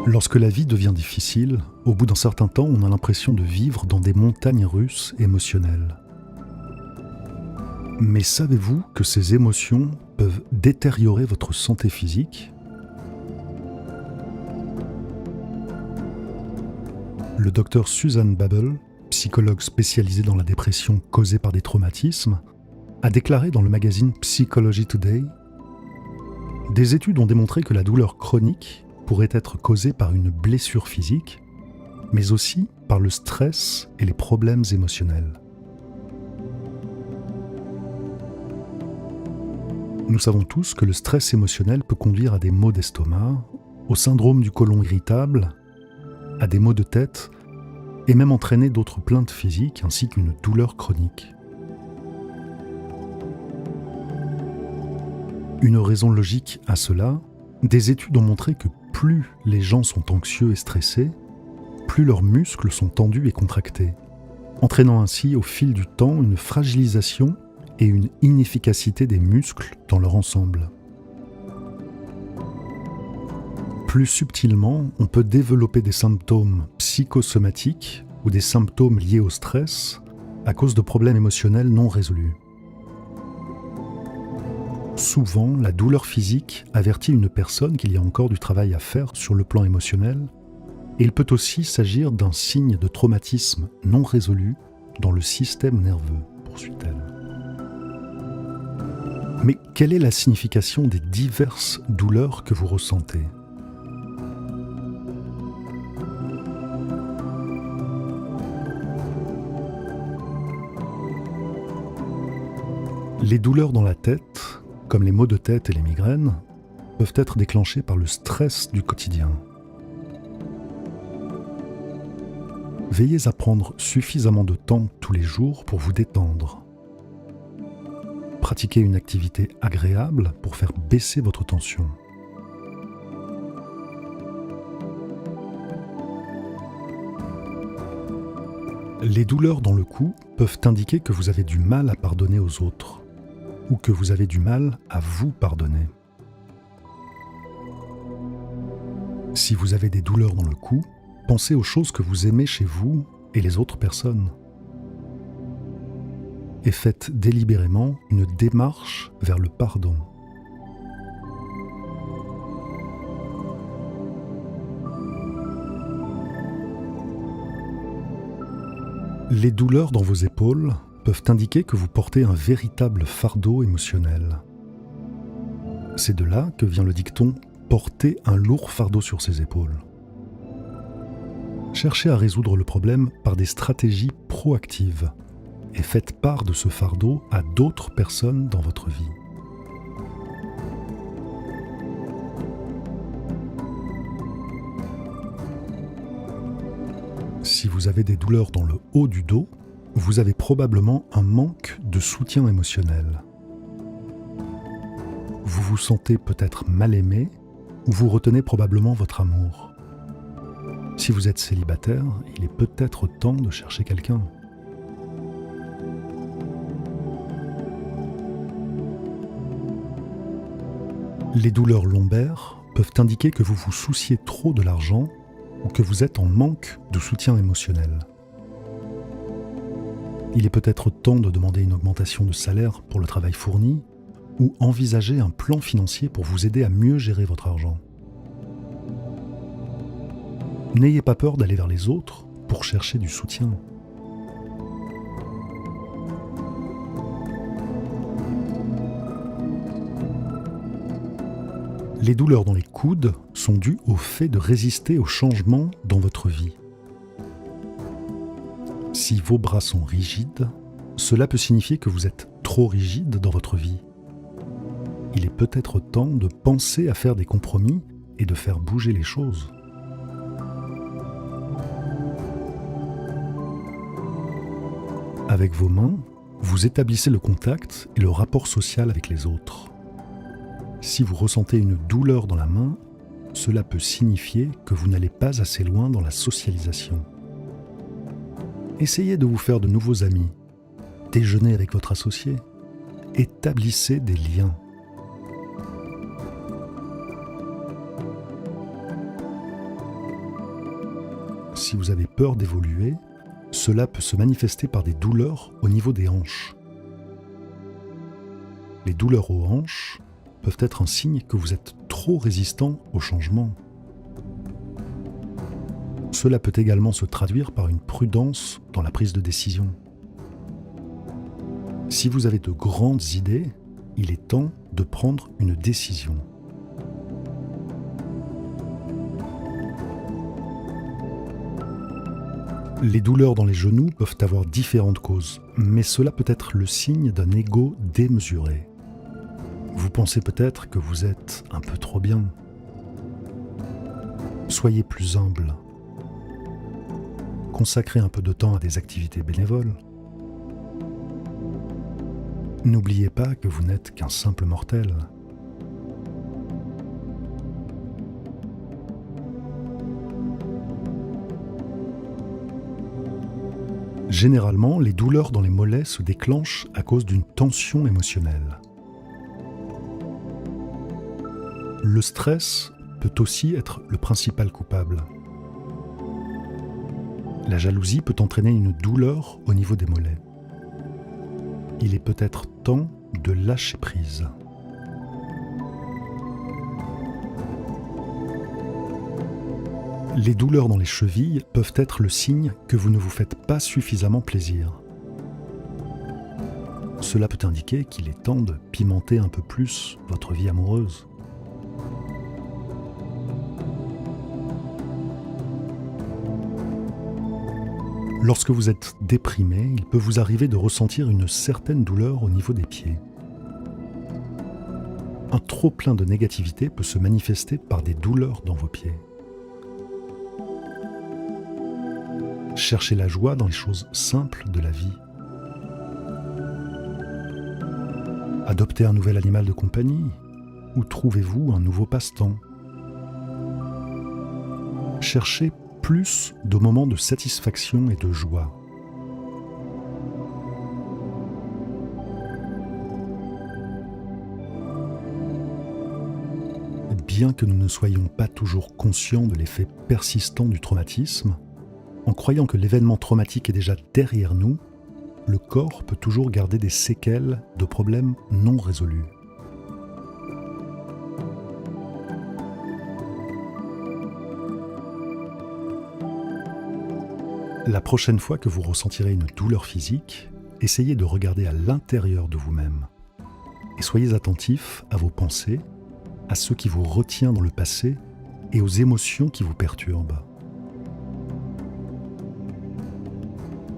Lorsque la vie devient difficile, au bout d'un certain temps, on a l'impression de vivre dans des montagnes russes émotionnelles. Mais savez-vous que ces émotions peuvent détériorer votre santé physique ? Le docteur Susan Babel, psychologue spécialisée dans la dépression causée par des traumatismes, a déclaré dans le magazine Psychology Today « Des études ont démontré que la douleur chronique pourrait être causée par une blessure physique, mais aussi par le stress et les problèmes émotionnels. » Nous savons tous que le stress émotionnel peut conduire à des maux d'estomac, au syndrome du côlon irritable, à des maux de tête et même entraîner d'autres plaintes physiques ainsi qu'une douleur chronique. Une raison logique à cela, des études ont montré que plus les gens sont anxieux et stressés, plus leurs muscles sont tendus et contractés, entraînant ainsi au fil du temps une fragilisation et une inefficacité des muscles dans leur ensemble. Plus subtilement, on peut développer des symptômes psychosomatiques ou des symptômes liés au stress à cause de problèmes émotionnels non résolus. Souvent, la douleur physique avertit une personne qu'il y a encore du travail à faire sur le plan émotionnel, et il peut aussi s'agir d'un signe de traumatisme non résolu dans le système nerveux, poursuit-elle. Mais quelle est la signification des diverses douleurs que vous ressentez ? Les douleurs dans la tête, comme les maux de tête et les migraines, peuvent être déclenchées par le stress du quotidien. Veillez à prendre suffisamment de temps tous les jours pour vous détendre. Pratiquez une activité agréable pour faire baisser votre tension. Les douleurs dans le cou peuvent indiquer que vous avez du mal à pardonner aux autres, ou que vous avez du mal à vous pardonner. Si vous avez des douleurs dans le cou, pensez aux choses que vous aimez chez vous et les autres personnes. Et faites délibérément une démarche vers le pardon. Les douleurs dans vos épaules peuvent indiquer que vous portez un véritable fardeau émotionnel. C'est de là que vient le dicton « porter un lourd fardeau sur ses épaules ». Cherchez à résoudre le problème par des stratégies proactives et faites part de ce fardeau à d'autres personnes dans votre vie. Si vous avez des douleurs dans le haut du dos, vous avez probablement un manque de soutien émotionnel. Vous vous sentez peut-être mal aimé ou vous retenez probablement votre amour. Si vous êtes célibataire, il est peut-être temps de chercher quelqu'un. Les douleurs lombaires peuvent indiquer que vous vous souciez trop de l'argent ou que vous êtes en manque de soutien émotionnel. Il est peut-être temps de demander une augmentation de salaire pour le travail fourni ou envisager un plan financier pour vous aider à mieux gérer votre argent. N'ayez pas peur d'aller vers les autres pour chercher du soutien. Les douleurs dans les coudes sont dues au fait de résister aux changements dans votre vie. Si vos bras sont rigides, cela peut signifier que vous êtes trop rigide dans votre vie. Il est peut-être temps de penser à faire des compromis et de faire bouger les choses. Avec vos mains, vous établissez le contact et le rapport social avec les autres. Si vous ressentez une douleur dans la main, cela peut signifier que vous n'allez pas assez loin dans la socialisation. Essayez de vous faire de nouveaux amis. Déjeunez avec votre associé. Établissez des liens. Si vous avez peur d'évoluer, cela peut se manifester par des douleurs au niveau des hanches. Les douleurs aux hanches peuvent être un signe que vous êtes trop résistant au changement. Cela peut également se traduire par une prudence dans la prise de décision. Si vous avez de grandes idées, il est temps de prendre une décision. Les douleurs dans les genoux peuvent avoir différentes causes, mais cela peut être le signe d'un ego démesuré. Vous pensez peut-être que vous êtes un peu trop bien. Soyez plus humble. Consacrez un peu de temps à des activités bénévoles. N'oubliez pas que vous n'êtes qu'un simple mortel. Généralement, les douleurs dans les mollets se déclenchent à cause d'une tension émotionnelle. Le stress peut aussi être le principal coupable. La jalousie peut entraîner une douleur au niveau des mollets. Il est peut-être temps de lâcher prise. Les douleurs dans les chevilles peuvent être le signe que vous ne vous faites pas suffisamment plaisir. Cela peut indiquer qu'il est temps de pimenter un peu plus votre vie amoureuse. Lorsque vous êtes déprimé, il peut vous arriver de ressentir une certaine douleur au niveau des pieds. Un trop-plein de négativité peut se manifester par des douleurs dans vos pieds. Cherchez la joie dans les choses simples de la vie. Adoptez un nouvel animal de compagnie ou trouvez-vous un nouveau passe-temps. Cherchez plus de moments de satisfaction et de joie. Bien que nous ne soyons pas toujours conscients de l'effet persistant du traumatisme, en croyant que l'événement traumatique est déjà derrière nous, le corps peut toujours garder des séquelles de problèmes non résolus. La prochaine fois que vous ressentirez une douleur physique, essayez de regarder à l'intérieur de vous-même et soyez attentif à vos pensées, à ce qui vous retient dans le passé et aux émotions qui vous perturbent.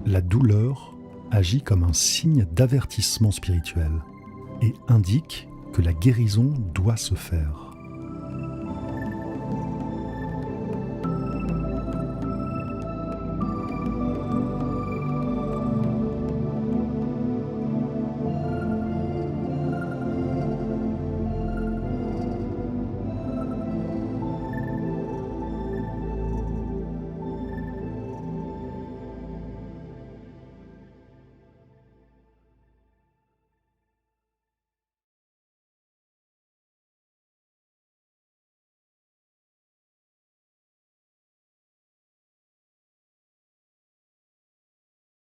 La douleur agit comme un signe d'avertissement spirituel et indique que la guérison doit se faire.